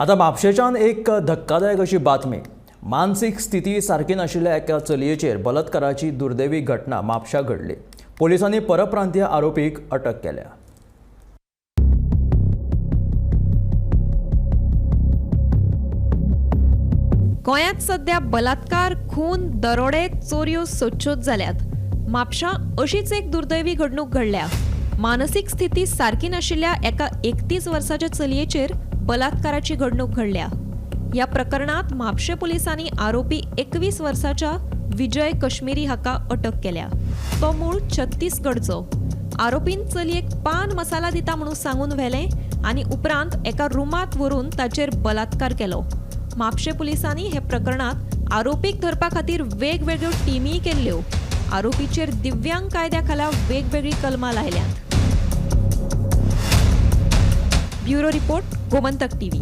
आता म्हापशेच्यान एक धक्कादायक अशी बातमी. मानसीक स्थिती सारकी नाशिल्ल्या एका चलयेचेर बलात्काराची दुर्दैवी घटना म्हापशा घडली. पोलिसांनी परप्रांतीय आरोपीक अटक केल्या. गोंयांत सध्या बलात्कार, खून, दरोडे, चोरयो सदच्योच जाल्यात. म्हापशा अशीच एक दुर्दैवी घडणूक घडल्या. मानसीक स्थिती सारकी नाशिल्ल्या एका 31 वर्साच्या चलयेचेर बलात्काराची घडणूक घडल्या. या प्रकरणात म्हापशे पोलिसांनी आरोपी 21 वर्साच्या विजय कश्मीरी हाका अटक केल्या. तो मूळ छत्तीसगडचो. आरोपीन चलयेक पान मसाला दिता म्हणून सांगून व्हेलें आनी उपरांत एका रुमांत व्हरून ताचेर बलात्कार केलो. म्हापशे पुलिसांनी हे प्रकरणात आरोपीक धरपा खातीर वेगवेगळ्यो टिमी केल्ल्यो. आरोपीचेर दिव्यांग कायद्या खाला वेगवेगळी कलमां लायल्यात. Bureau report, Gomantak TV.